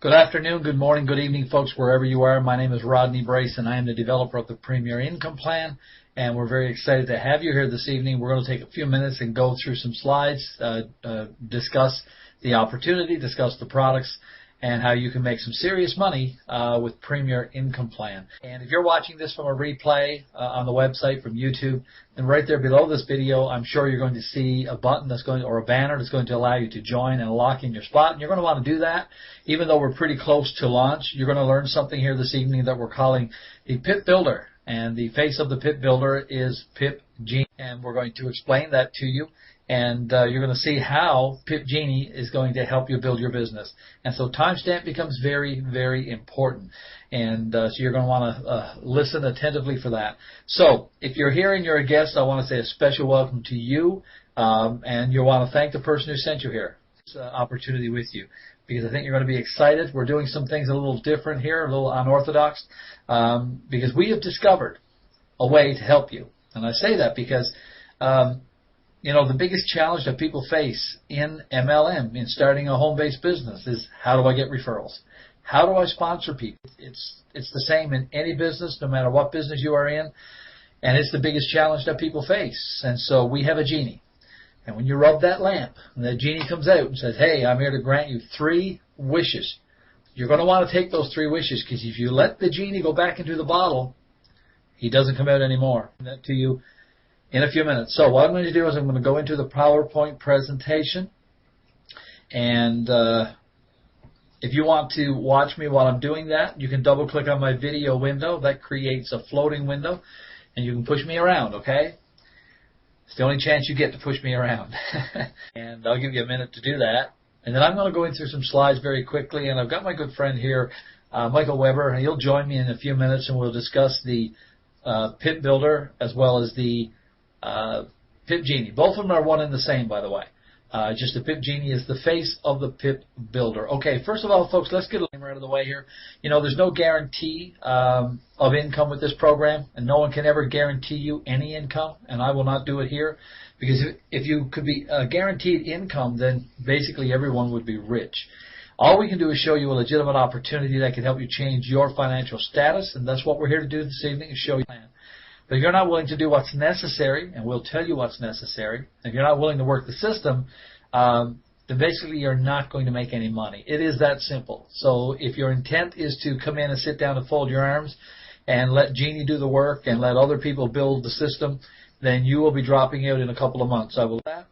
Good afternoon, good morning, good evening, folks, wherever you are. My name is Rodney Brace, and I am the developer of the Premier Income Plan, and we're very excited to have you here this evening. We're going to take a few minutes and go through some slides, discuss the opportunity, discuss the products, and how you can make some serious money with Premier Income Plan. And if you're watching this from a replay on the website from YouTube, then right there below this video, I'm sure you're going to see a button that's going, or a banner that's going to allow you to join and lock in your spot. And you're going to want to do that, even though we're pretty close to launch. You're going to learn something here this evening that we're calling the PiP Builder. And the face of the PiP Builder is PiP Genie, and we're going to explain that to you. And you're going to see how PiP Genie is going to help you build your business. And so timestamp becomes very, very important. And so you're going to want to listen attentively for that. So if you're here and you're a guest, I want to say a special welcome to you. And you want to thank the person who sent you here. This opportunity with you, because I think you're going to be excited. We're doing some things a little different here, a little unorthodox, because we have discovered a way to help you. And I say that because you know, the biggest challenge that people face in MLM, in starting a home-based business, is how do I get referrals? How do I sponsor people? It's the same in any business, no matter what business you are in, and it's the biggest challenge that people face. And so we have a genie. And when you rub that lamp, and the genie comes out and says, hey, I'm here to grant you 3 wishes. You're going to want to take those 3 wishes, because if you let the genie go back into the bottle, he doesn't come out anymore. That to you in a few minutes. So what I'm going to do is I'm going to go into the PowerPoint presentation, and if you want to watch me while I'm doing that, you can double click on my video window. That creates a floating window, and you can push me around, okay? It's the only chance you get to push me around. And I'll give you a minute to do that. And then I'm going to go into some slides very quickly, and I've got my good friend here, Michael Weber, and he'll join me in a few minutes, and we'll discuss the PiP Builder as well as the PiP Genie. Both of them are one and the same, by the way. Just the PiP Genie is the face of the PiP Builder. Okay, first of all, folks, let's get a disclaimer out of the way here. You know, there's no guarantee of income with this program, and no one can ever guarantee you any income, and I will not do it here, because if you could be guaranteed income, then basically everyone would be rich. All we can do is show you a legitimate opportunity that can help you change your financial status, and that's what we're here to do this evening, is show you a plan. But if you're not willing to do what's necessary, and we'll tell you what's necessary, if you're not willing to work the system, then basically you're not going to make any money. It is that simple. So if your intent is to come in and sit down and fold your arms and let Genie do the work and let other people build the system, then you will be dropping out in a couple of months. I will do that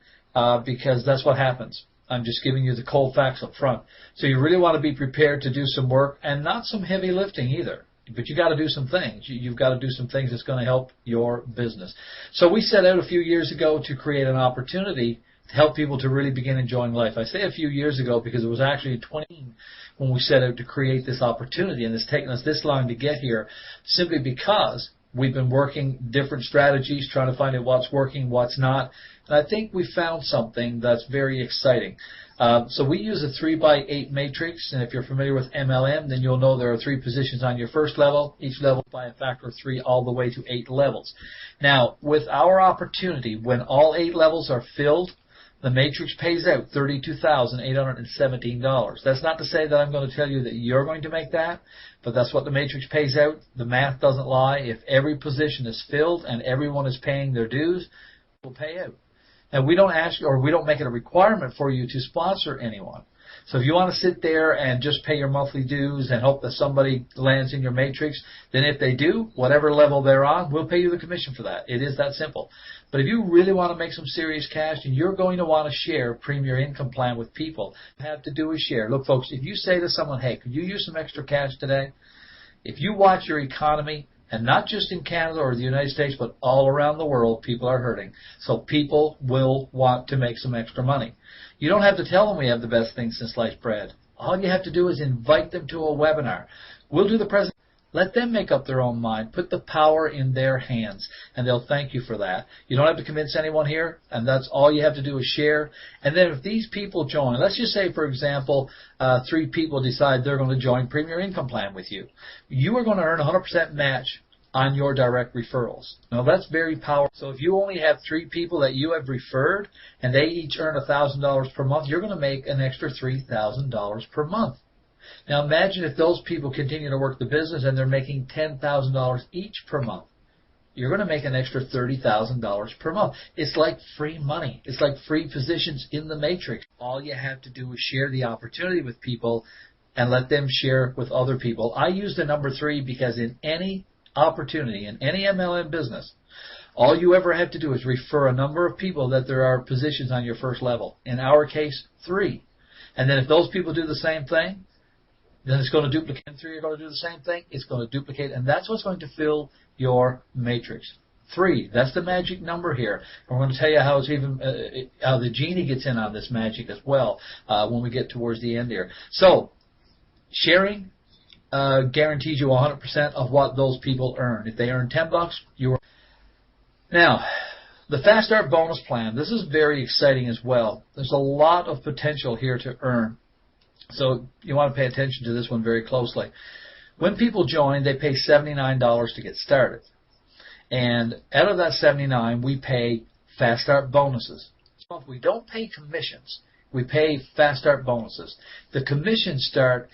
because that's what happens. I'm just giving you the cold facts up front. So you really want to be prepared to do some work, and not some heavy lifting either. But you got to do some things. You've got to do some things that's going to help your business. So we set out a few years ago to create an opportunity to help people to really begin enjoying life. I say a few years ago because it was actually 20 when we set out to create this opportunity, and it's taken us this long to get here, simply because we've been working different strategies, trying to find out what's working, what's not. And I think we found something that's very exciting. So we use a 3x8 matrix, and if you're familiar with MLM, then you'll know there are 3 positions on your first level, each level by a factor of 3 all the way to 8 levels. Now, with our opportunity, when all 8 levels are filled, the matrix pays out $32,817. That's not to say that I'm going to tell you that you're going to make that, but that's what the matrix pays out. The math doesn't lie. If every position is filled and everyone is paying their dues, it will pay out. And we don't ask, or we don't make it a requirement for you to sponsor anyone. So if you want to sit there and just pay your monthly dues and hope that somebody lands in your matrix, then if they do, whatever level they're on, we'll pay you the commission for that. It is that simple. But if you really want to make some serious cash, and you're going to want to share Premier Income Plan with people, what you have to do is share. Look, folks, if you say to someone, hey, could you use some extra cash today? If you watch your economy, and not just in Canada or the United States, but all around the world, people are hurting. So people will want to make some extra money. You don't have to tell them we have the best thing since sliced bread. All you have to do is invite them to a webinar. We'll do the presentation. Let them make up their own mind. Put the power in their hands, and they'll thank you for that. You don't have to convince anyone here, and that's all you have to do is share. And then if these people join, let's just say, for example, 3 people decide they're going to join Premier Income Plan with you. You are going to earn 100% match on your direct referrals. Now, that's very powerful. So if you only have 3 people that you have referred, and they each earn $1,000 per month, you're going to make an extra $3,000 per month. Now imagine if those people continue to work the business and they're making $10,000 each per month. You're going to make an extra $30,000 per month. It's like free money. It's like free positions in the matrix. All you have to do is share the opportunity with people and let them share with other people. I use the number 3 because in any opportunity, in any MLM business, all you ever have to do is refer a number of people that there are positions on your first level. In our case, 3. And then if those people do the same thing, then it's going to duplicate. And 3 are going to do the same thing. It's going to duplicate. And that's what's going to fill your matrix. 3. That's the magic number here. And we're going to tell you how it's even how the genie gets in on this magic as well when we get towards the end here. So sharing guarantees you 100% of what those people earn. If they earn $10, you earn. Now, the Fast Start bonus plan. This is very exciting as well. There's a lot of potential here to earn. So you want to pay attention to this one very closely. When people join, they pay $79 to get started. And out of that $79, we pay Fast Start bonuses. So we don't pay commissions. We pay Fast Start bonuses. The commissions start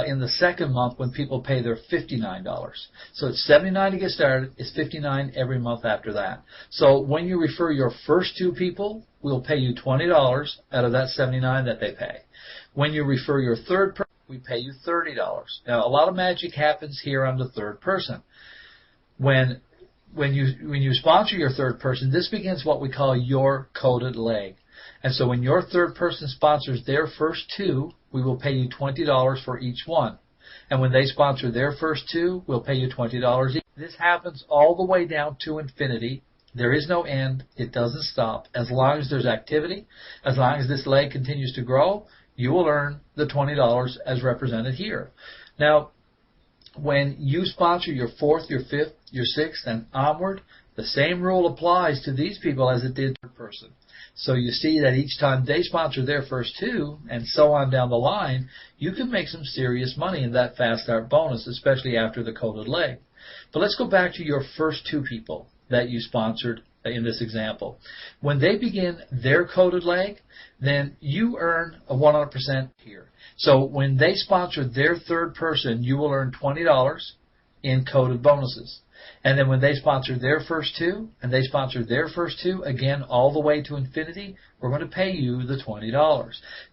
in the second month when people pay their $59. So it's $79 to get started. It's $59 every month after that. So when you refer your first 2 people, we'll pay you $20 out of that $79 that they pay. When you refer your third person, we pay you $30. Now, a lot of magic happens here on the third person. When you sponsor your third person, this begins what we call your coded leg. And so when your third person sponsors their first 2, we will pay you $20 for each one. And when they sponsor their first 2, we'll pay you $20 each. This happens all the way down to infinity. There is no end. It doesn't stop. As long as there's activity, as long as this leg continues to grow, you will earn the $20 as represented here. Now, when you sponsor your 4th, your 5th, your 6th, and onward, the same rule applies to these people as it did to the person. So you see that each time they sponsor their first 2, and so on down the line, you can make some serious money in that Fast Start bonus, especially after the coded leg. But let's go back to your first 2 people that you sponsored in this example. When they begin their coded leg, then you earn a 100% here. So when they sponsor their third person, you will earn $20 in coded bonuses. And then when they sponsor their first 2, and they sponsor their first 2, again, all the way to infinity, we're going to pay you the $20.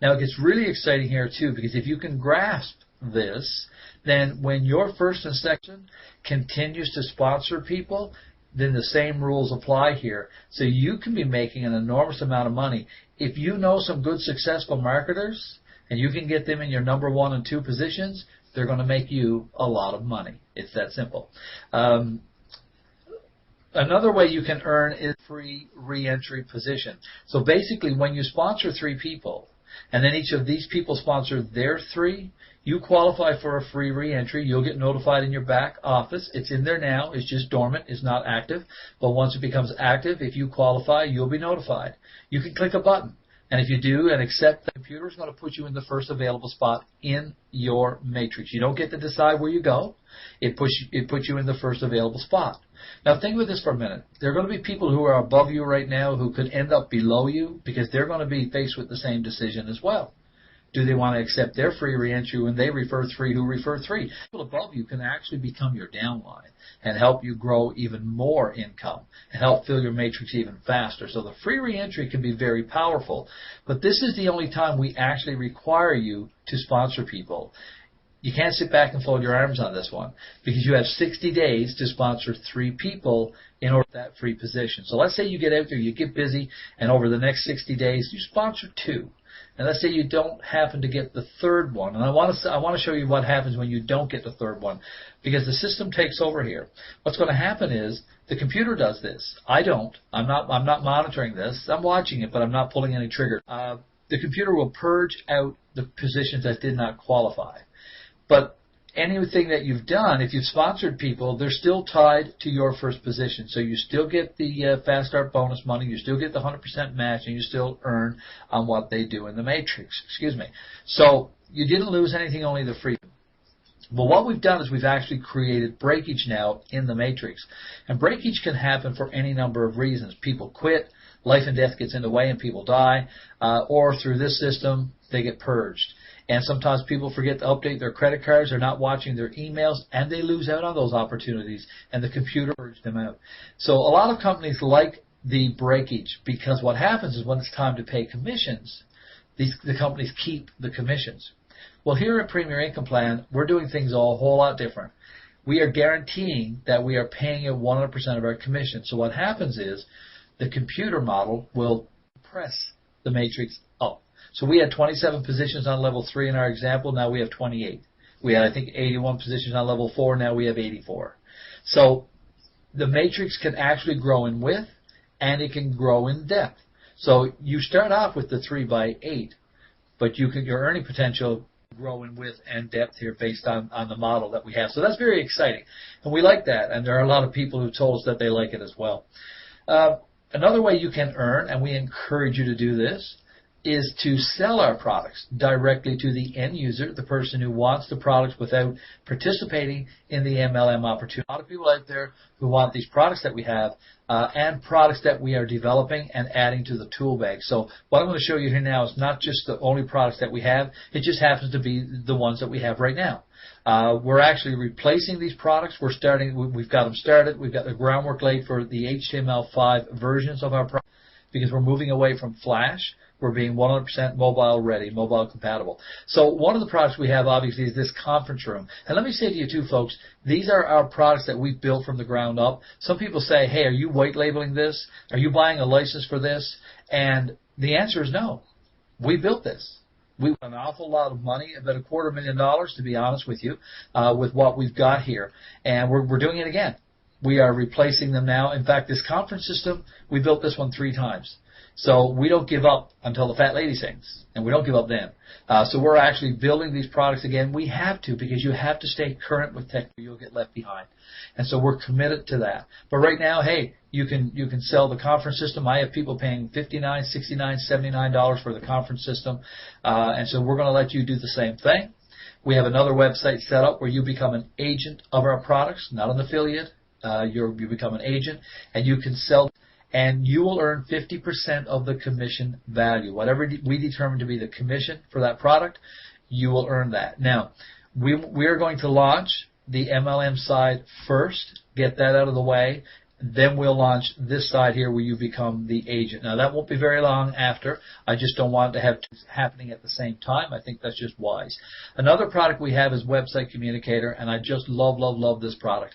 Now, it gets really exciting here, too, because if you can grasp this, then when your first and second continues to sponsor people, then the same rules apply here. So you can be making an enormous amount of money. If you know some good, successful marketers, and you can get them in your number 1 and 2 positions, they're going to make you a lot of money. It's that simple. Another way you can earn is free re-entry position. So basically, when you sponsor 3 people, and then each of these people sponsor their 3, you qualify for a free re-entry. You'll get notified in your back office. It's in there now. It's just dormant. It's not active. But once it becomes active, if you qualify, you'll be notified. You can click a button. And if you do and accept, the computer is going to put you in the first available spot in your matrix. You don't get to decide where you go. It puts you in the first available spot. Now think about this for a minute. There are going to be people who are above you right now who could end up below you because they're going to be faced with the same decision as well. Do they want to accept their free reentry when they refer 3 who refer 3? People above you can actually become your downline and help you grow even more income and help fill your matrix even faster. So the free reentry can be very powerful. But this is the only time we actually require you to sponsor people. You can't sit back and fold your arms on this one because you have 60 days to sponsor 3 people in order to get that free position. So let's say you get out there, you get busy, and over the next 60 days you sponsor 2. And let's say you don't happen to get the third one. And I want to show you what happens when you don't get the third one, because the system takes over here. What's going to happen is the computer does this. I don't. I'm not monitoring this. I'm watching it, but I'm not pulling any trigger. The computer will purge out the positions that did not qualify. But anything that you've done, if you've sponsored people, they're still tied to your first position. So you still get the Fast Start bonus money, you still get the 100% match, and you still earn on what they do in the matrix. Excuse me. So you didn't lose anything, only the freedom. But what we've done is we've actually created breakage now in the matrix. And breakage can happen for any number of reasons. People quit, life and death gets in the way and people die, or through this system, they get purged. And sometimes people forget to update their credit cards, they're not watching their emails, and they lose out on those opportunities, and the computer urges them out. So a lot of companies like the breakage, because what happens is when it's time to pay commissions, the companies keep the commissions. Well, here at Premier Income Plan, we're doing things a whole lot different. We are guaranteeing that we are paying you 100% of our commission. So what happens is the computer model will press the matrix up. So we had 27 positions on level 3 in our example. Now we have 28. We had, I think, 81 positions on level 4. Now we have 84. So the matrix can actually grow in width, and it can grow in depth. So you start off with the 3 by 8, but your earning potential grow in width and depth here based on the model that we have. So that's very exciting. And we like that. And there are a lot of people who told us that they like it as well. Another way you can earn, and we encourage you to do this, is to sell our products directly to the end user, the person who wants the products without participating in the MLM opportunity. A lot of people out there who want these products that we have and products that we are developing and adding to the tool bag. So what I'm going to show you here now is not just the only products that we have. It just happens to be the ones that we have right now. We're actually replacing these products. We've got them started. We've got the groundwork laid for the HTML5 versions of our product because we're moving away from Flash. We're being 100% mobile ready, mobile compatible. So one of the products we have, obviously, is this conference room. And let me say to you, too, folks, these are our products that we've built from the ground up. Some people say, hey, are you white labeling this? Are you buying a license for this? And the answer is no. We built this. We spent an awful lot of money, about $250,000, to be honest with you, with what we've got here. And we're doing it again. We are replacing them now. In fact, this conference system, we built this one 3 times. So we don't give up until the fat lady sings, and we don't give up then. So we're actually building these products again. We have to, because you have to stay current with tech or you'll get left behind. And so we're committed to that. But right now, hey, you can sell the conference system. I have people paying $59, $69, $79 for the conference system. And so we're going to let you do the same thing. We have another website set up where you become an agent of our products, not an affiliate. You become an agent, and you can sell. And you will earn 50% of the commission value. Whatever we determine to be the commission for that product, you will earn that. Now, we are going to launch the MLM side first, get that out of the way. Then we'll launch this side here where you become the agent. Now, that won't be very long after. I just don't want it to have two happening at the same time. I think that's just wise. Another product we have is Website Communicator, and I just love, love, love this product.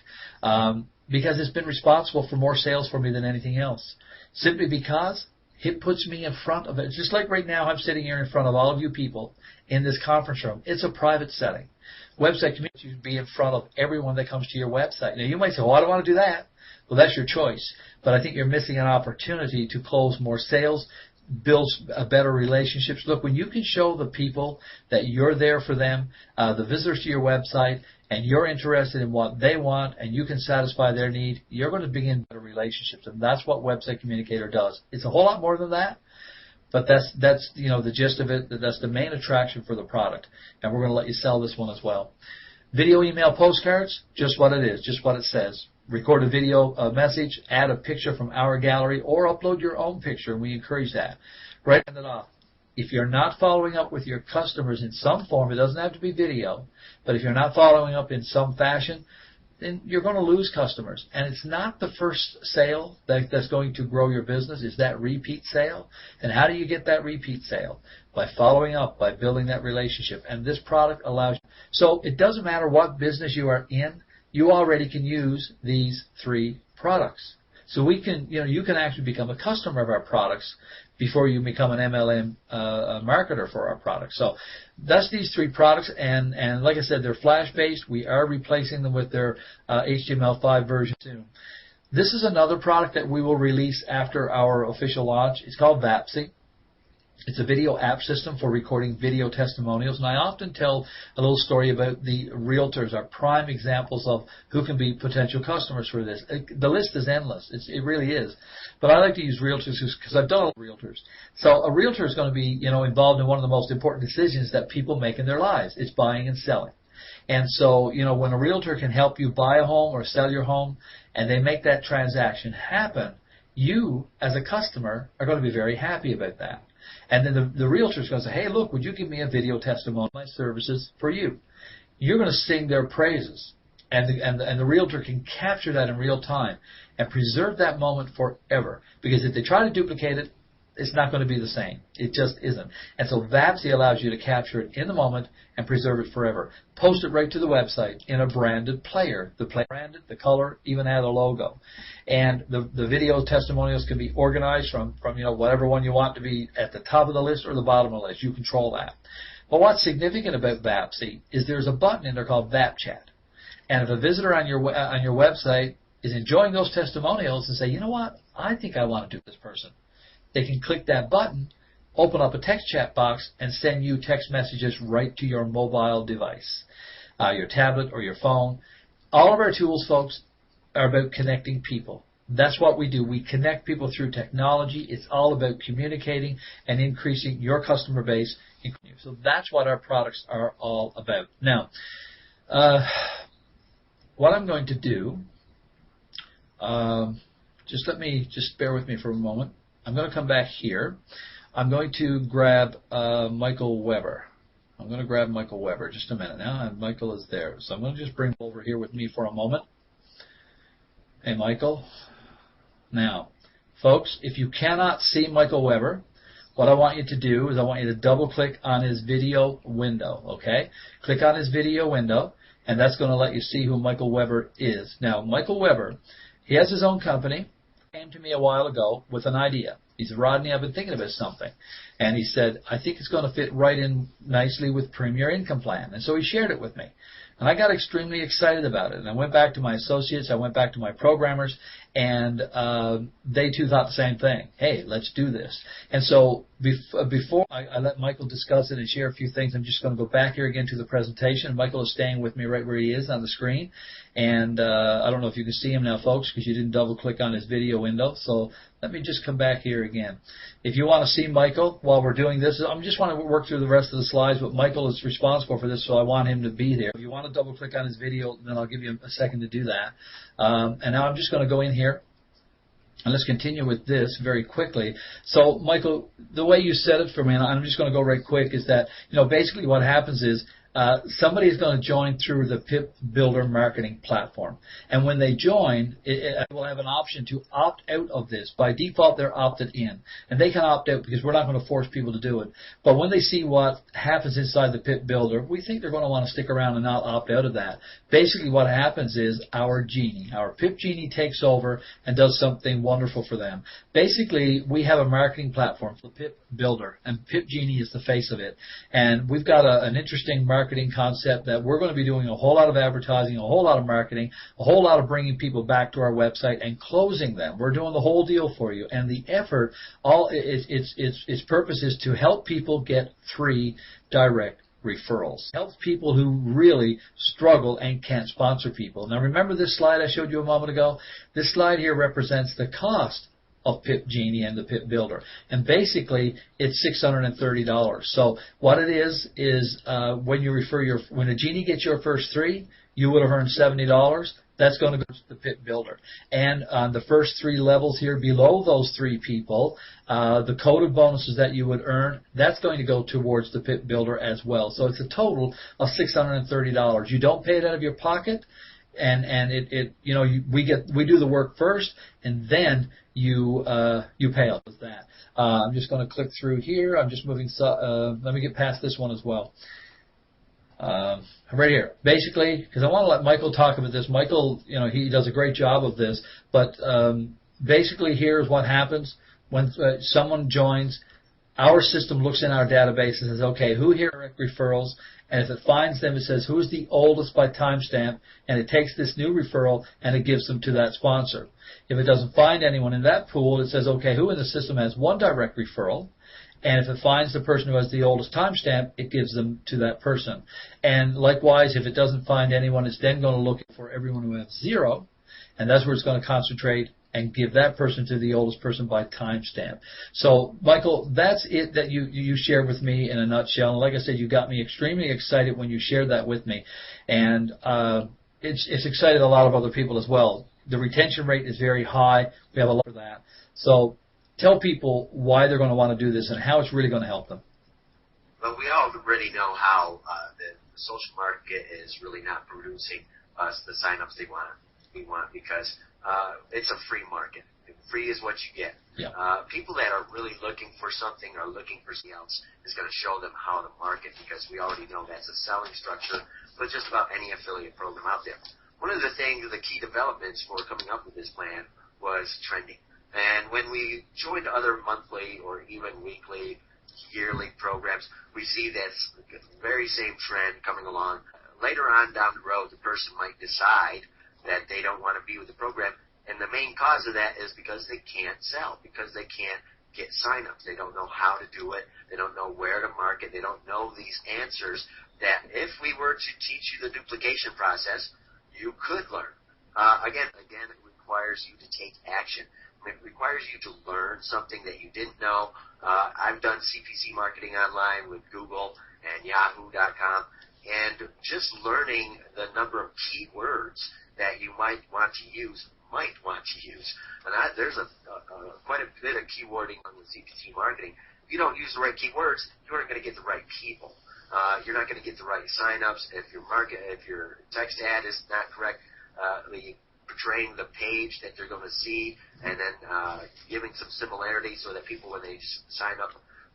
Because it's been responsible for more sales for me than anything else. Simply because it puts me in front of it. Just like right now I'm sitting here in front of all of you people in this conference room. It's a private setting. Website Communicator should be in front of everyone that comes to your website. Now you might say, well, I don't want to do that. Well, that's your choice. But I think you're missing an opportunity to close more sales, build better relationships. Look, when you can show the people that you're there for them, the visitors to your website, and you're interested in what they want, and you can satisfy their need, you're going to begin better relationships, and that's what Website Communicator does. It's a whole lot more than that, but that's the gist of it. That's the main attraction for the product, and we're going to let you sell this one as well. Video email postcards, just what it is, just what it says. Record a video message, add a picture from our gallery, or upload your own picture, and we encourage that. Right it off. If you're not following up with your customers in some form, it doesn't have to be video, but if you're not following up in some fashion, then you're going to lose customers. And it's not the first sale that's going to grow your business. It's that repeat sale. And how do you get that repeat sale? By following up, by building that relationship. And this product allows you. So it doesn't matter what business you are in, you already can use these 3 products. So we can, you can actually become a customer of our products before you become an MLM marketer for our products. So that's these 3 products, and like I said, they're Flash-based. We are replacing them with their HTML5 version soon. This is another product that we will release after our official launch. It's called Vapsi. It's a video app system for recording video testimonials, and I often tell a little story about the realtors, our prime examples of who can be potential customers for this. The list is endless. It really is. But I like to use realtors because I've done realtors. So a realtor is going to be, involved in one of the most important decisions that people make in their lives. It's buying and selling. And so, when a realtor can help you buy a home or sell your home, and they make that transaction happen, you, as a customer, are going to be very happy about that. And then the realtor is going to say, hey, look, would you give me a video testimony of my services for you? You're going to sing their praises. And the realtor can capture that in real time and preserve that moment forever. Because if they try to duplicate it, it's not going to be the same. It just isn't. And so VAPC allows you to capture it in the moment and preserve it forever. Post it right to the website in a branded player. The player branded, the color, even add a logo. And the video testimonials can be organized from whatever one you want to be at the top of the list or the bottom of the list. You control that. But what's significant about VAPC is there's a button in there called VAP Chat. And if a visitor on your website is enjoying those testimonials and say, you know what, I think I want to do this person, they can click that button, open up a text chat box, and send you text messages right to your mobile device, your tablet or your phone. All of our tools, folks, are about connecting people. That's what we do. We connect people through technology. It's all about communicating and increasing your customer base. So that's what our products are all about. Now, what I'm going to do, just bear with me for a moment. I'm going to come back here. I'm going to grab Michael Weber. I'm going to grab Michael Weber just a minute now, and Michael is there. So I'm going to just bring him over here with me for a moment. Hey, Michael. Now, folks, if you cannot see Michael Weber, what I want you to do is I want you to double-click on his video window, okay? Click on his video window, and that's going to let you see who Michael Weber is. Now, Michael Weber, he has his own company. He came to me a while ago with an idea. He said, Rodney, I've been thinking about something. And he said, I think it's going to fit right in nicely with Premier Income Plan. And so he shared it with me. And I got extremely excited about it. And I went back to my associates, I went back to my programmers, and they too thought the same thing. Hey, let's do this. And so before I let Michael discuss it and share a few things, I'm just going to go back here again to the presentation. Michael is staying with me right where he is on the screen. And I don't know if you can see him now, folks, because you didn't double-click on his video window. So let me just come back here again. If you want to see Michael while we're doing this, I just want to work through the rest of the slides, but Michael is responsible for this, so I want him to be there. If you want to double-click on his video, then I'll give you a second to do that. And now I'm just going to go in here, and let's continue with this very quickly. So, Michael, the way you said it for me, and I'm just going to go right quick, is that, basically what happens is somebody is going to join through the PiP Builder marketing platform. And when they join, it will have an option to opt out of this. By default, they're opted in. And they can opt out because we're not going to force people to do it. But when they see what happens inside the PiP Builder, we think they're going to want to stick around and not opt out of that. Basically, what happens is our Genie, our PiP Genie takes over and does something wonderful for them. Basically, we have a marketing platform for PiP Builder, and PiP Genie is the face of it. And we've got an interesting marketing concept that we're going to be doing a whole lot of advertising, a whole lot of marketing, a whole lot of bringing people back to our website and closing them. We're doing the whole deal for you. And the effort, its purpose is to help people get 3 direct referrals. Helps people who really struggle and can't sponsor people. Now remember this slide I showed you a moment ago? This slide here represents the cost of PiP Genie and the PiP Builder. And basically, it's $630. So what it is when you when a Genie gets your first 3, you would have earned $70. That's going to go to the PiP Builder. And on the first 3 levels here below those 3 people, the coded bonuses that you would earn, that's going to go towards the PiP Builder as well. So it's a total of $630. You don't pay it out of your pocket. And we do the work first, and then you pay us with that. I'm just going to click through here. I'm just moving. Let me get past this one as well. Right here, basically, because I want to let Michael talk about this. Michael, he does a great job of this. But basically, here's what happens when someone joins. Our system looks in our database and says, okay, who here are direct referrals? And if it finds them, it says, who's the oldest by timestamp? And it takes this new referral and it gives them to that sponsor. If it doesn't find anyone in that pool, it says, okay, who in the system has 1 direct referral? And if it finds the person who has the oldest timestamp, it gives them to that person. And likewise, if it doesn't find anyone, it's then going to look for everyone who has 0. And that's where it's going to concentrate and give that person to the oldest person by timestamp. So, Michael, that's it that you shared with me in a nutshell. And like I said, you got me extremely excited when you shared that with me. And it's excited a lot of other people as well. The retention rate is very high. We have a lot of that. So Tell people why they're going to want to do this and how it's really going to help them. Well, we already know how the social market is really not producing us the signups we want because it's a free market. Free is what you get. Yeah. People that are really looking for something or looking for something else is going to show them how to market because we already know that's a selling structure for just about any affiliate program out there. One of the key developments for coming up with this plan was trending. And when we joined other monthly or even weekly, yearly programs, we see this very same trend coming along. Later on down the road, the person might decide that they don't want to be with the program. And the main cause of that is because they can't sell, because they can't get signups. They don't know how to do it. They don't know where to market. They don't know these answers that if we were to teach you the duplication process, you could learn. Again, it requires you to take action. It requires you to learn something that you didn't know. I've done CPC marketing online with Google and Yahoo.com, and just learning the number of keywords that you might want to use. And there's quite a bit of keywording with CPC marketing. If you don't use the right keywords, you aren't going to get the right people. You're not going to get the right signups. If your text ad is not correct, portraying the page that they're going to see, and then giving some similarities so that people, when they sign up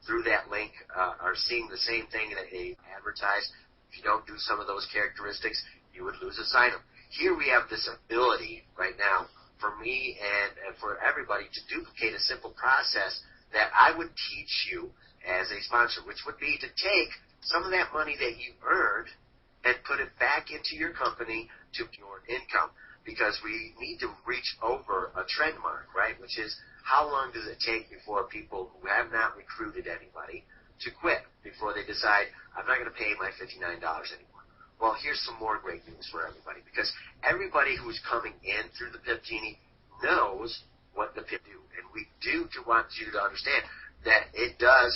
through that link, are seeing the same thing that they advertise. If you don't do some of those characteristics, you would lose a signup. Here we have this ability right now for me and for everybody to duplicate a simple process that I would teach you as a sponsor, which would be to take some of that money that you earned and put it back into your company to your income, because we need to reach over a trend mark, right, which is how long does it take before people who have not recruited anybody to quit, before they decide, I'm not going to pay my $59 anymore. Well, here's some more great news for everybody, because everybody who's coming in through the PiP Genie knows what the PiP do. And we do want you to understand that it does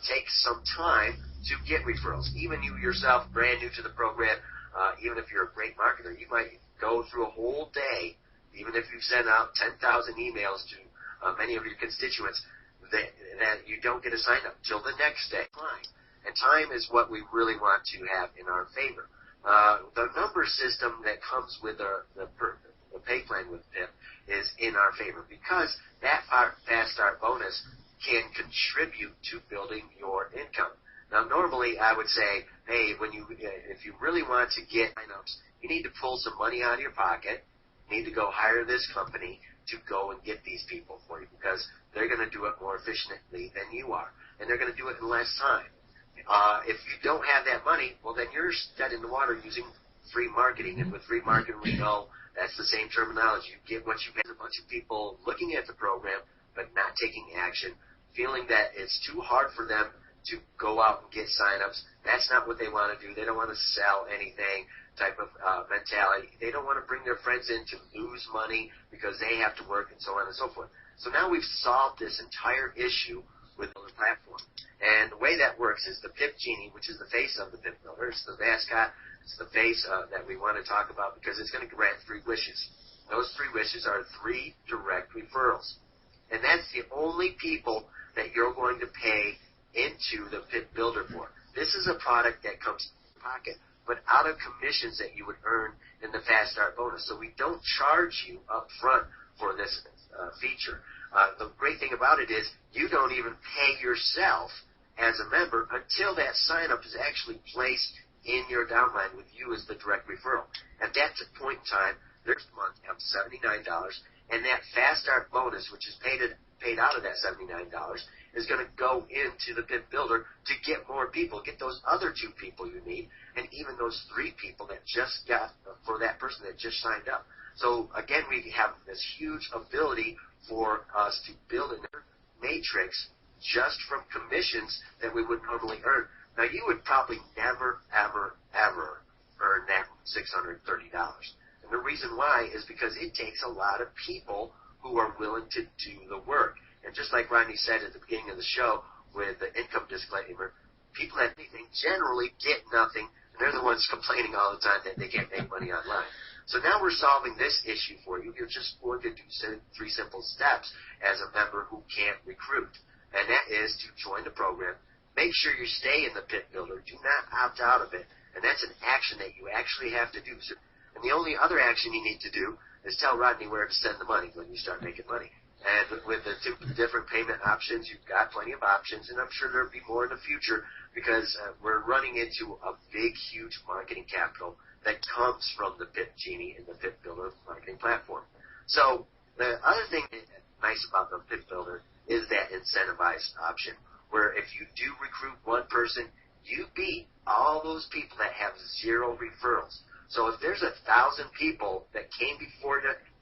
take some time to get referrals. Even you yourself, brand new to the program, even if you're a great marketer, you might go through a whole day, even if you've sent out 10,000 emails to many of your constituents, that you don't get a sign-up till the next day. And time is what we really want to have in our favor. The number system that comes with the pay plan with PiP is in our favor, because that fast start bonus can contribute to building your income. Now, normally I would say, hey, if you really want to get signups, you need to pull some money out of your pocket. You need to go hire this company to go and get these people for you, because they're going to do it more efficiently than you are, and they're going to do it in less time. If you don't have that money, well, then you're dead in the water using free marketing. And with free marketing, we know that's the same terminology. You get what you pay. There's a bunch of people looking at the program but not taking action, feeling that it's too hard for them to go out and get signups. That's not what they want to do. They don't want to sell anything type of mentality. They don't want to bring their friends in to lose money because they have to work, and so on and so forth. So now we've solved this entire issue with the platform. And the way that works is the PiP Genie, which is the face of the PiP Builder. It's the mascot. It's the face that we want to talk about, because it's going to grant 3 wishes. Those 3 wishes are 3 direct referrals. And that's the only people that you're going to pay into the PiP Builder for. This is a product that comes in your pocket, but out of commissions that you would earn in the Fast Start bonus. So we don't charge you up front for this feature. The great thing about it is you don't even pay yourself as a member until that sign-up is actually placed in your downline with you as the direct referral. At that point in time, there's a month of $79, and that Fast Start bonus, which is paid out of that $79, is going to go into the PiP Builder to get more people, get those other 2 people you need, and even those 3 people that just got, for that person that just signed up. So again, we have this huge ability for us to build a matrix just from commissions that we would normally earn. Now, you would probably never, ever, ever earn that $630. And the reason why is because it takes a lot of people who are willing to do the work. And just like Rodney said at the beginning of the show with the income disclaimer, people that they generally get nothing, and they're the ones complaining all the time that they can't make money online. So now we're solving this issue for you. You're just going to do 3 simple steps as a member who can't recruit. And that is to join the program. Make sure you stay in the PiP Builder. Do not opt out of it. And that's an action that you actually have to do. So, and the only other action you need to do is tell Rodney where to send the money when you start making money. And with the 2 different payment options, you've got plenty of options, and I'm sure there'll be more in the future because we're running into a big, huge marketing capital that comes from the PiP Genie and the PiP Builder marketing platform. So the other thing that's nice about the PiP Builder is that incentivized option, where if you do recruit one person, you beat all those people that have 0 referrals. So if there's 1,000 people that came before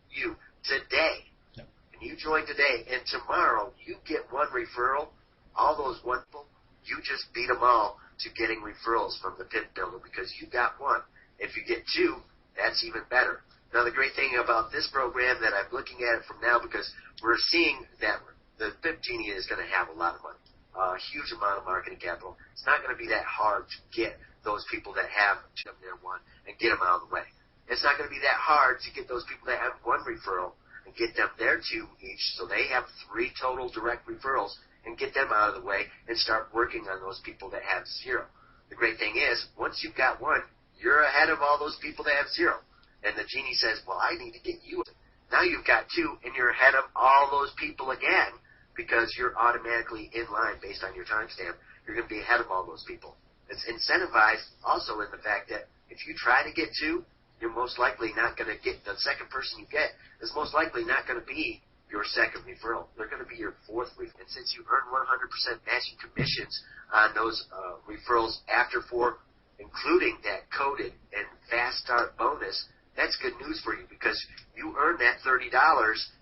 you today, and you join today, and tomorrow you get 1 referral, all those 1 people, you just beat them all to getting referrals from the PiP Builder because you got 1. If you get 2, that's even better. Now, the great thing about this program that I'm looking at it from now, because we're seeing that the PiP Genie is going to have a lot of money, a huge amount of marketing capital. It's not going to be that hard to get those people that have their 1 and get them out of the way. It's not going to be that hard to get those people that have 1 referral and get them their 2 each, so they have 3 total direct referrals, and get them out of the way and start working on those people that have 0. The great thing is, once you've got 1, you're ahead of all those people that have 0. And the Genie says, well, I need to get you. Now you've got 2, and you're ahead of all those people again because you're automatically in line based on your timestamp. You're going to be ahead of all those people. It's incentivized also in the fact that if you try to get 2, you're most likely not going to get the second person you get is most likely not going to be your second referral. They're going to be your 4th referral. And since you earn 100% matching commissions on those referrals after 4, including that coded and fast start bonus, that's good news for you because you earn that $30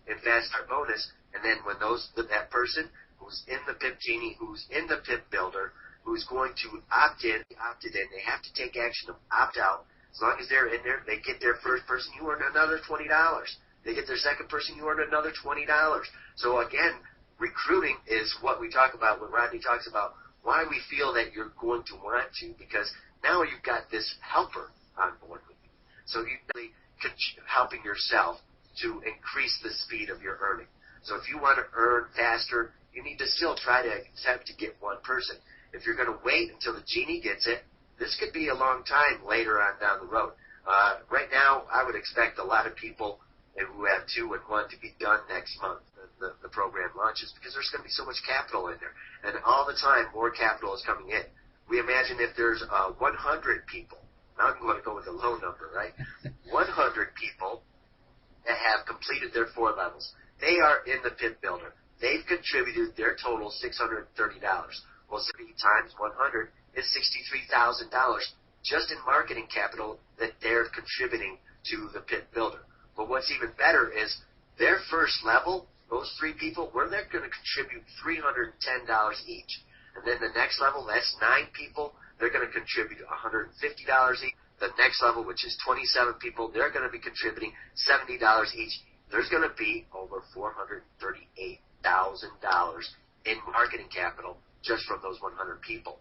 in fast start bonus, and then when that person who's in the PiP Genie, who's in the PiP Builder, who's going to opted in, they have to take action to opt out. As long as they're in there, they get their first person, you earn another $20. They get their second person, you earn another $20. So again, recruiting is what we talk about when Rodney talks about why we feel that you're going to want to, because now you've got this helper on board with you. So you're really helping yourself to increase the speed of your earning. So if you want to earn faster, you need to still try to attempt to get 1 person. If you're going to wait until the Genie gets it, this could be a long time later on down the road. Right now, I would expect a lot of people who have 2 and 1 to be done next month. The program launches because there's going to be so much capital in there. And all the time, more capital is coming in. We imagine if there's 100 people, now I'm going to go with a low number, right? 100 people that have completed their 4 levels. They are in the PiP Builder. They've contributed their total $630. Well, 30 times 100 is $63,000 just in marketing capital that they're contributing to the PiP Builder. But what's even better is their first level, those 3 people, they're going to contribute $310 each. And then the next level, that's 9 people, they're going to contribute $150 each. The next level, which is 27 people, they're going to be contributing $70 each. There's going to be over $438,000 in marketing capital just from those 100 people.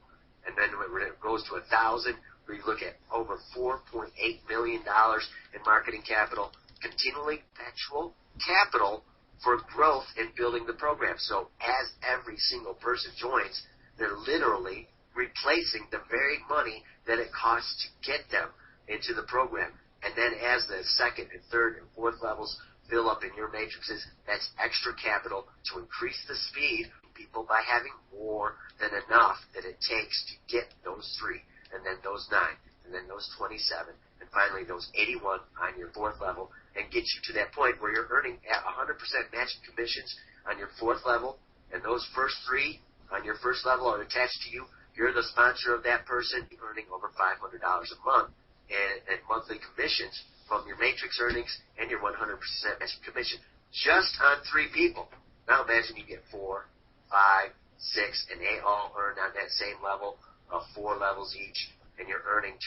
And then when it goes to 1,000, we look at over $4.8 million in marketing capital, continually actual capital for growth in building the program. So as every single person joins, they're literally replacing the very money that it costs to get them into the program. And then as the second and third and fourth levels fill up in your matrices, that's extra capital to increase the speed of people by having more than enough that it takes to get those 3, and then those 9, and then those 27, and finally those 81 on your 4th level, and get you to that point where you're earning at 100% matching commissions on your 4th level, and those first 3 on your 1st level are attached to you. You're the sponsor of that person, earning over $500 a month in monthly commissions from your matrix earnings and your 100% matching commission just on 3 people. Now imagine you get 4, 5, 6, and they all earn on that same level of 4 levels each, and you're earning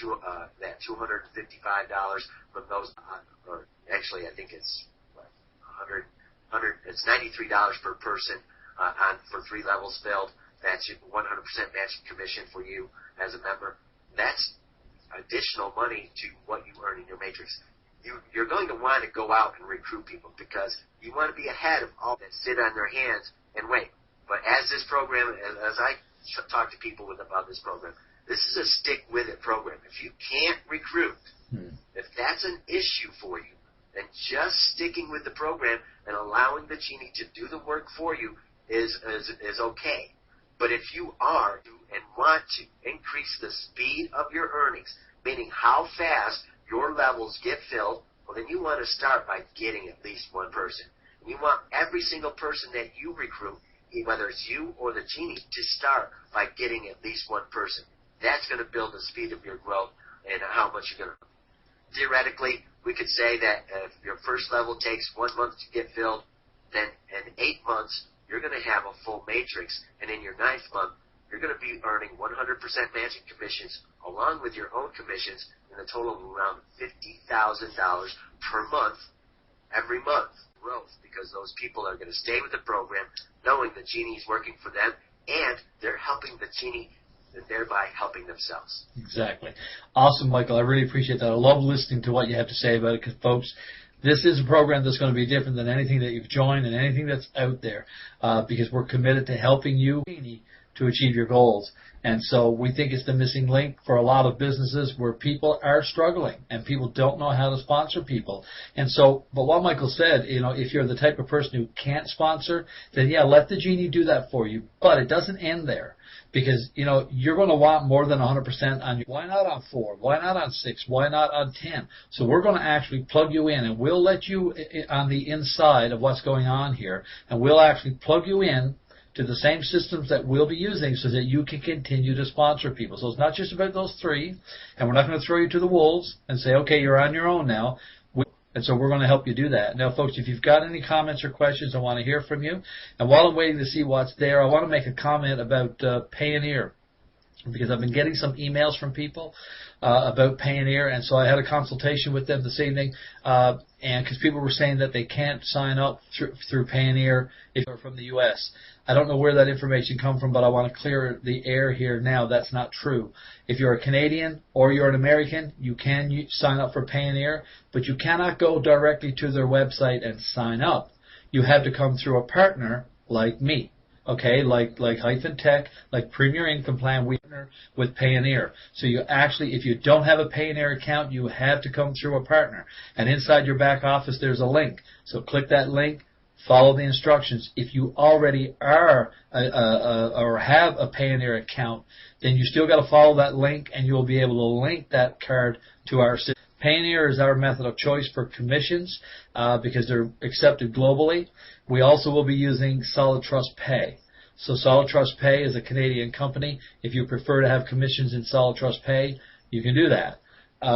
that $255 from those, or actually I think it's it's $93 per person for 3 levels filled. That's your 100% matching commission for you as a member. That's additional money to what you earn in your matrix. you're going to want to go out and recruit people because you want to be ahead of all that sit on their hands and wait. But as this program, as I talk to people about this program, this is a stick-with-it program. If you can't recruit, if that's an issue for you, then just sticking with the program and allowing the genie to do the work for you is okay. But if you are and want to increase the speed of your earnings, meaning how fast your levels get filled, well, then you want to start by getting at least one person. And you want every single person that you recruit, whether it's you or the genie, to start by getting at least one person. That's going to build the speed of your growth and how much you're going to. Theoretically, we could say that if your first level takes 1 month to get filled, then in 8 months, you're going to have a full matrix. And in your 9th month, you're going to be earning 100% magic commissions along with your own commissions in a total of around $50,000 per month every month. Growth, because those people are going to stay with the program knowing the genie is working for them and they're helping the genie and thereby helping themselves. Exactly. Awesome, Michael. I really appreciate that. I love listening to what you have to say about it because, folks, this is a program that's going to be different than anything that you've joined and anything that's out there because we're committed to helping you to achieve your goals. And so we think it's the missing link for a lot of businesses where people are struggling and people don't know how to sponsor people. And so, but what Michael said, if you're the type of person who can't sponsor, then yeah, let the genie do that for you. But it doesn't end there because, you're going to want more than 100% on you. Why not on 4? Why not on 6? Why not on 10? So we're going to actually plug you in and we'll let you on the inside of what's going on here and we'll actually plug you in to the same systems that we'll be using so that you can continue to sponsor people. So it's not just about those 3, and we're not going to throw you to the wolves and say, okay, you're on your own now. And so we're going to help you do that. Now, folks, if you've got any comments or questions, I want to hear from you. And while I'm waiting to see what's there, I want to make a comment about Payoneer because I've been getting some emails from people about Payoneer, and so I had a consultation with them this evening, and because people were saying that they can't sign up through Payoneer if they're from the U.S. I don't know where that information comes from, but I want to clear the air here now. That's not true. If you're a Canadian or you're an American, you can sign up for Payoneer, but you cannot go directly to their website and sign up. You have to come through a partner like me. Okay, like Hyphen Tech, like Premier Income Plan, we partner with Payoneer. So you actually, if you don't have a Payoneer account, you have to come through a partner. And inside your back office, there's a link. So click that link, follow the instructions. If you already are or have a Payoneer account, then you still got to follow that link, and you'll be able to link that card to our system. Payoneer is our method of choice for commissions because they're accepted globally. We also will be using Solid Trust Pay. So Solid Trust Pay is a Canadian company. If you prefer to have commissions in Solid Trust Pay, you can do that.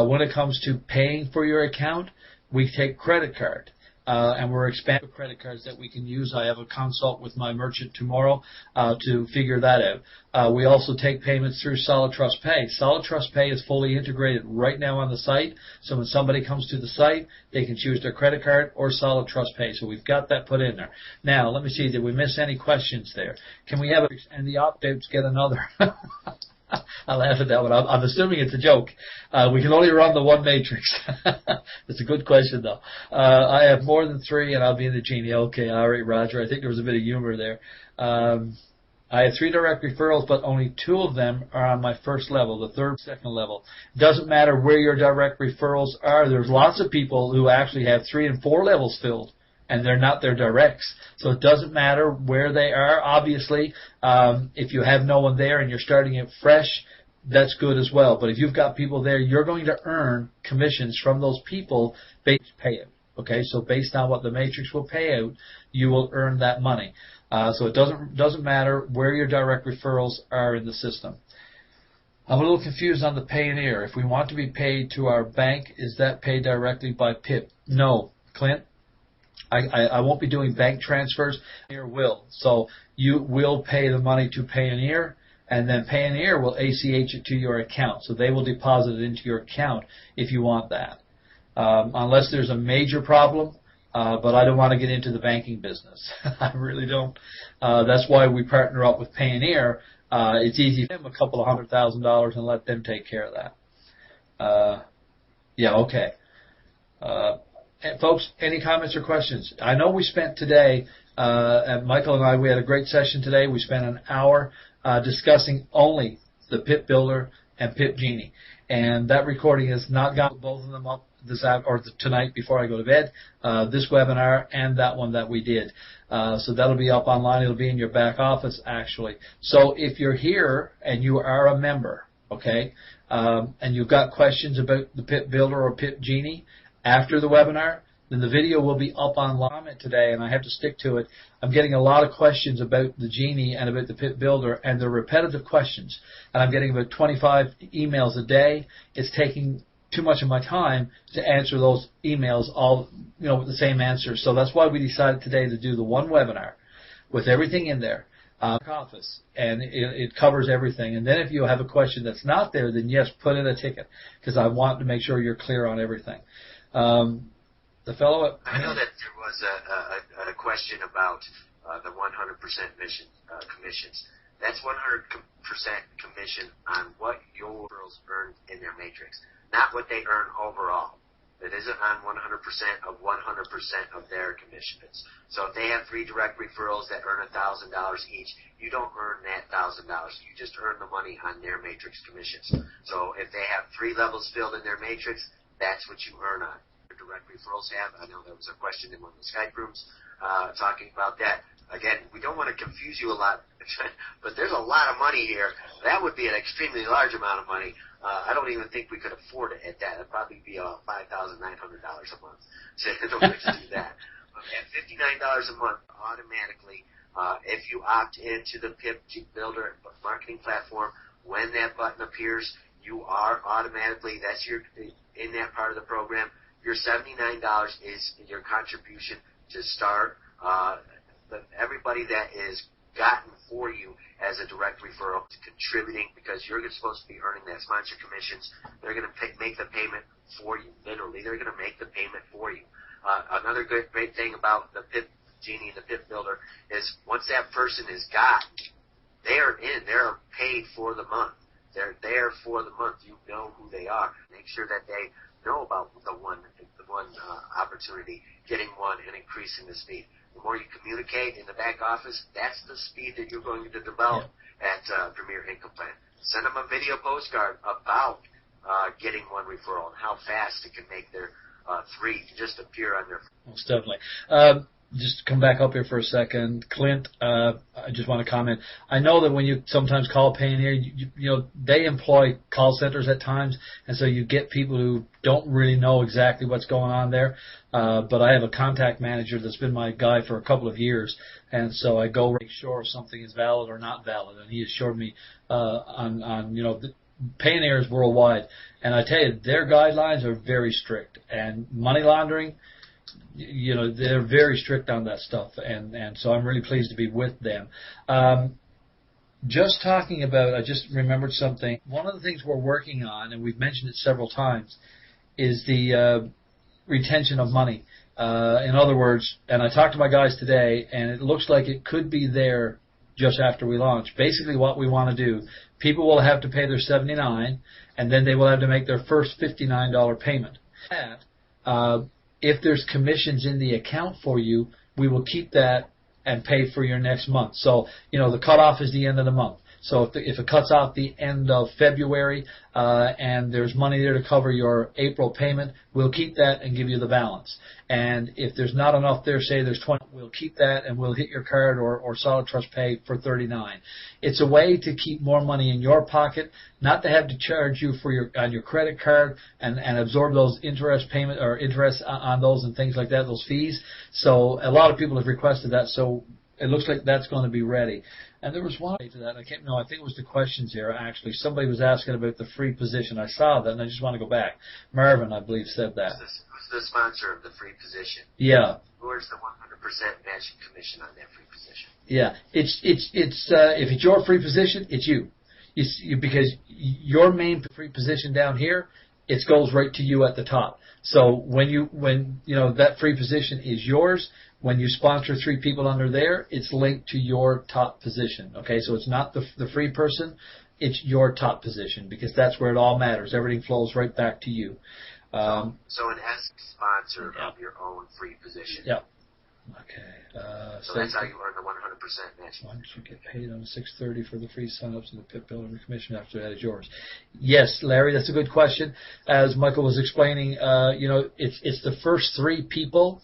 When it comes to paying for your account, we take credit card. And we're expanding credit cards that we can use. I have a consult with my merchant tomorrow to figure that out. We also take payments through Solid Trust Pay. Solid Trust Pay is fully integrated right now on the site. So when somebody comes to the site, they can choose their credit card or Solid Trust Pay. So we've got that put in there. Now, let me see. Did we miss any questions there? Can we have and the opt-outs get another? I laugh at that one. I'm assuming it's a joke. We can only run the one matrix. It's a good question, though. I have more than 3, and I'll be in the genie. Okay, all right, Roger. I think there was a bit of humor there. I have 3 direct referrals, but only 2 of them are on my first level, the third, second level. Doesn't matter where your direct referrals are. There's lots of people who actually have 3 and 4 levels filled, and they're not their directs. So it doesn't matter where they are. Obviously, if you have no one there and you're starting it fresh, that's good as well. But if you've got people there, you're going to earn commissions from those people based payout. Okay, so based on what the matrix will pay out, you will earn that money. So it doesn't matter where your direct referrals are in the system. I'm a little confused on the Payoneer. If we want to be paid to our bank, is that paid directly by PiP? No, Clint. I won't be doing bank transfers. Payoneer will. So you will pay the money to Payoneer, and then Payoneer will ACH it to your account. So they will deposit it into your account if you want that. Unless there's a major problem, but I don't want to get into the banking business. I really don't. That's why we partner up with Payoneer. It's easy to give them a couple of $100,000 and let them take care of that. Yeah, okay. And folks, any comments or questions? I know we spent today, and Michael and I, we had a great session today. We spent an hour discussing only the PiP Builder and PiP Genie. And that recording has not got both of them up tonight before I go to bed, this webinar and that one that we did. So that'll be up online. It'll be in your back office, actually. So if you're here and you are a member, okay, and you've got questions about the PiP Builder or PiP Genie after the webinar, then the video will be up online today, and I have to stick to it. I'm getting a lot of questions about the Genie and about the PiP Builder, and they're repetitive questions. And I'm getting about 25 emails a day. It's taking too much of my time to answer those emails all, with the same answers. So that's why we decided today to do the one webinar with everything in there. Office, and it covers everything. And then if you have a question that's not there, then yes, put in a ticket, because I want to make sure you're clear on everything. The fellow, I know that there was a question about the 100% commissions. That's 100% commission on what your girls earned in their matrix, not what they earn overall. It isn't on 100% of 100% of their commissions. So if they have 3 direct referrals that earn $1,000 each, you don't earn that $1,000. You just earn the money on their matrix commissions. So if they have 3 levels filled in their matrix, that's what you earn on. Direct referrals have. I know there was a question in one of the Skype rooms talking about that. Again, we don't want to confuse you a lot, but there's a lot of money here. That would be an extremely large amount of money. I don't even think we could afford it at that. It'd probably be $5,900 a month in order to do that. At $59 a month, automatically, if you opt into the PiP Builder marketing platform, when that button appears, you are automatically, that's your in that part of the program. Your $79 is your contribution to start. Everybody that is gotten for you as a direct referral is contributing, because you're supposed to be earning that sponsor commissions. They're going to make the payment for you. Literally, they're going to make the payment for you. Another great thing about the PiP Genie and the PiP Builder is once that person is got, they're in. They're paid for the month. They're there for the month. You know who they are. Make sure that they know about the one opportunity, getting one and increasing the speed. The more you communicate in the back office, that's the speed that you're going to develop at Premier Income Plan. Send them a video postcard about getting one referral and how fast it can make their 3 just appear on their phone. Most definitely. Just come back up here for a second. Clint, I just want to comment. I know that when you sometimes call Payoneer, they employ call centers at times, and so you get people who don't really know exactly what's going on there. But I have a contact manager that's been my guy for a couple of years, and so I go make sure if something is valid or not valid, and he assured me on Payoneer is worldwide, and I tell you, their guidelines are very strict, and money laundering, they're very strict on that stuff, and so I'm really pleased to be with them. Just talking about, I just remembered something. One of the things we're working on, and we've mentioned it several times, is the retention of money. In other words, and I talked to my guys today, and it looks like it could be there just after we launch. Basically what we want to do, people will have to pay their $79, and then they will have to make their first $59 payment. If there's commissions in the account for you, we will keep that and pay for your next month. So, the cutoff is the end of the month. So if it cuts off the end of February and there's money there to cover your April payment, we'll keep that and give you the balance. And if there's not enough there, say there's 20, we'll keep that and we'll hit your card or Solid Trust Pay for 39. It's a way to keep more money in your pocket, not to have to charge you for on your credit card and absorb those interest payment or interest on those and things like that, those fees. So a lot of people have requested that, so it looks like that's going to be ready. And there was one to that. I think it was the questions here, actually. Somebody was asking about the free position. I saw that, and I just want to go back. Marvin, I believe, said that. Who's the sponsor of the free position? Yeah. Where's the 100% matching commission on that free position? Yeah. It's if it's your free position, it's you. Because your main free position down here, it goes right to you at the top. So when that free position is yours, when you sponsor 3 people under there, it's linked to your top position. Okay, so it's not the free person, it's your top position, because that's where it all matters. Everything flows right back to you. So an S sponsor of your own free position. Yep. Okay. So that's how you earn the 100% match. Once you get paid on 6:30 for the free sign-ups and the PiP builder, the commission after that is yours. Yes, Larry, that's a good question. As Michael was explaining, it's the first 3 people.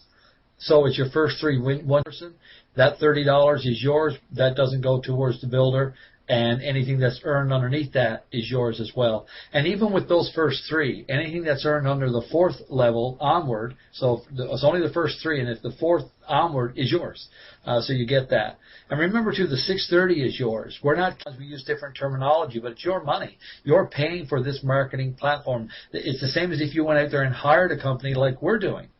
So it's your first 3 one person. That $30 is yours. That doesn't go towards the builder. And anything that's earned underneath that is yours as well. And even with those first 3, anything that's earned under the 4th level onward, so it's only the first 3, and if the 4th onward is yours. So you get that. And remember, too, the 630 is yours. We're not, we use different terminology, but it's your money. You're paying for this marketing platform. It's the same as if you went out there and hired a company like we're doing.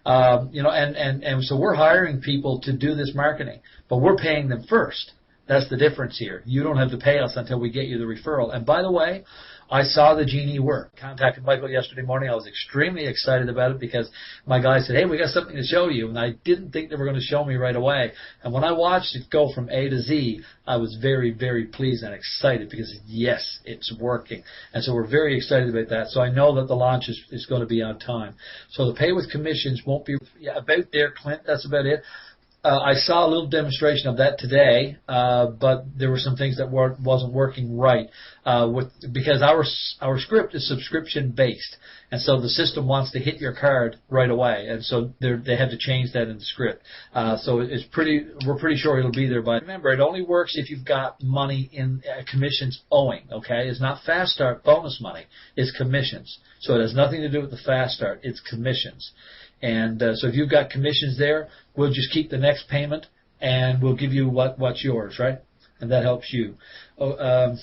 And so we're hiring people to do this marketing, but we're paying them first. That's the difference here. You don't have to pay us until we get you the referral. And by the way, I saw the genie work. Contacted Michael yesterday morning. I was extremely excited about it because my guy said, hey, we got something to show you. And I didn't think they were going to show me right away. And when I watched it go from A to Z, I was very, very pleased and excited because, yes, it's working. And so we're very excited about that. So I know that the launch is going to be on time. So the pay with commissions won't be about there, Clint. That's about it. I saw a little demonstration of that today, but there were some things that wasn't working right because our script is subscription based, and so the system wants to hit your card right away, and so they had to change that in the script. So we're pretty sure it'll be there. But remember, it only works if you've got money in commissions owing. Okay, it's not fast start bonus money; it's commissions. So it has nothing to do with the fast start; it's commissions. And so if you've got commissions there, we'll just keep the next payment, and we'll give you what's yours, right? And that helps you. So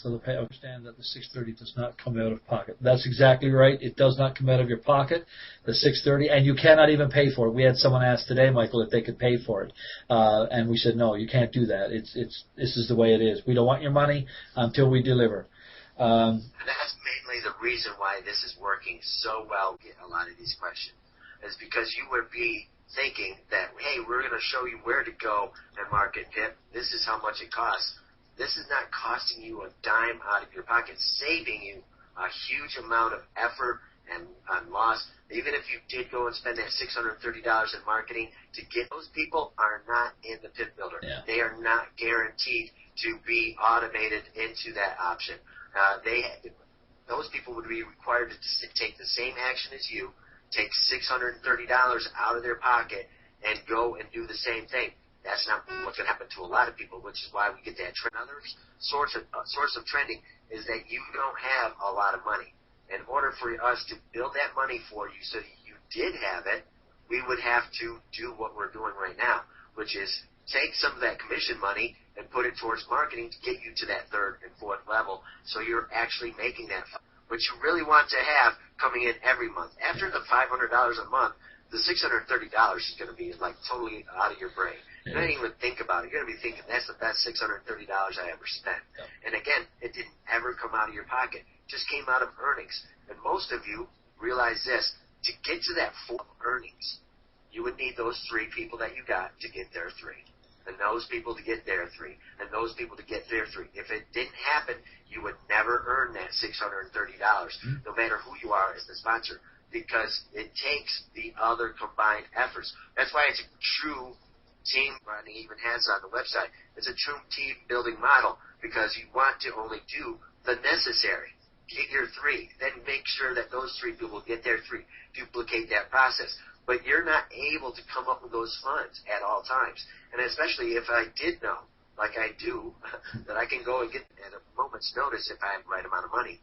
the pay, understand that the 630 does not come out of pocket. That's exactly right. It does not come out of your pocket, the 630, and you cannot even pay for it. We had someone ask today, Michael, if they could pay for it, and we said no, you can't do that. This is the way it is. We don't want your money until we deliver. And that's mainly the reason why this is working so well. Get a lot of these questions. Is because you would be thinking that, hey, we're going to show you where to go and market PiP. This is how much it costs. This is not costing you a dime out of your pocket, saving you a huge amount of effort and loss. Even if you did go and spend that $630 in marketing to get those people are not in the PiP builder. Yeah. They are not guaranteed to be automated into that option. Those people would be required to take the same action as you, take $630 out of their pocket and go and do the same thing. That's not what's going to happen to a lot of people, which is why we get that trend. Another source of trending is that you don't have a lot of money. In order for us to build that money for you so that you did have it, we would have to do what we're doing right now, which is take some of that commission money and put it towards marketing to get you to that 3rd and 4th level so you're actually making that fun. What you really want to have coming in every month. After the $500 a month, the $630 is going to be like totally out of your brain. You don't even think about it. You're going to be thinking, that's the best $630 I ever spent. Yep. And again, it didn't ever come out of your pocket. It just came out of earnings. And most of you realize this. To get to that 4 earnings, you would need those 3 people that you got to get their 3. And those people to get their 3, and those people to get their 3. If it didn't happen, you would never earn that $630, no matter who you are as the sponsor, because it takes the other combined efforts. That's why it's a true team, Rodney even has on the website, it's a true team building model, because you want to only do the necessary. Get your 3, then make sure that those 3 people get their 3. Duplicate that process. But you're not able to come up with those funds at all times. And especially if I did know, like I do, that I can go and get at a moment's notice if I have the right amount of money.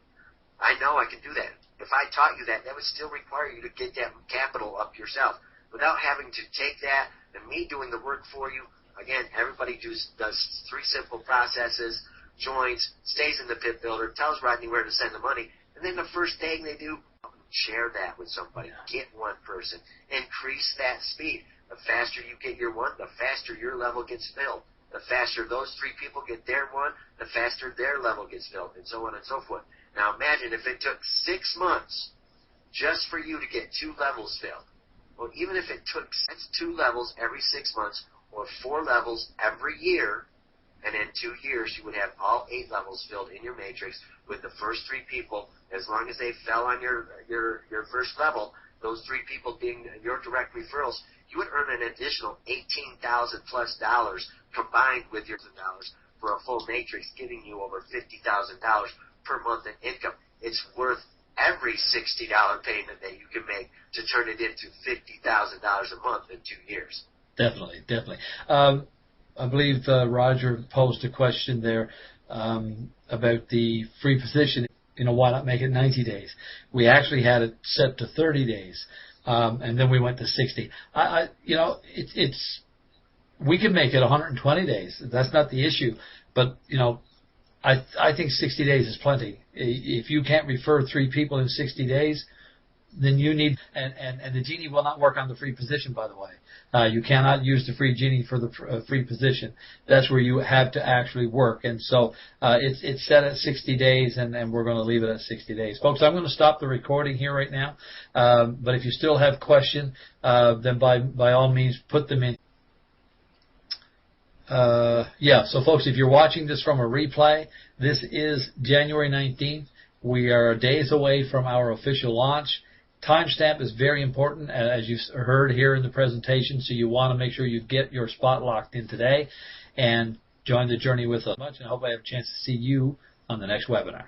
I know I can do that. If I taught you that, that would still require you to get that capital up yourself. Without having to take that and me doing the work for you, again, everybody does 3 simple processes, joins, stays in the PiP builder, tells Rodney where to send the money, and then the first thing they do, share that with somebody. Get one person. Increase that speed. The faster you get your 1, the faster your level gets filled. The faster those 3 people get their 1, the faster their level gets filled, and so on and so forth. Now imagine if it took 6 months just for you to get 2 levels filled. Well, even if it took 2 levels every 6 months or 4 levels every year, and in 2 years you would have all 8 levels filled in your matrix with the first 3 people As long as they fell on your first level, those 3 people being your direct referrals, you would earn an additional $18,000 plus combined with your dollars for a full matrix, giving you over $50,000 per month in income. It's worth every $60 payment that you can make to turn it into $50,000 a month in 2 years. Definitely. I believe Roger posed a question there about the free position. Why not make it 90 days? We actually had it set to 30 days, and then we went to 60. We could make it 120 days. That's not the issue. But, I think 60 days is plenty. If you can't refer 3 people in 60 days, then you need, and the genie will not work on the free position, by the way. You cannot use the free genie for the free position. That's where you have to actually work. And so it's set at 60 days, and we're going to leave it at 60 days. Folks, I'm going to stop the recording here right now. But if you still have questions, then by all means, put them in. So folks, if you're watching this from a replay, this is January 19th. We are days away from our official launch. Timestamp is very important, as you heard here in the presentation, so you want to make sure you get your spot locked in today and join the journey with us. And I hope I have a chance to see you on the next webinar.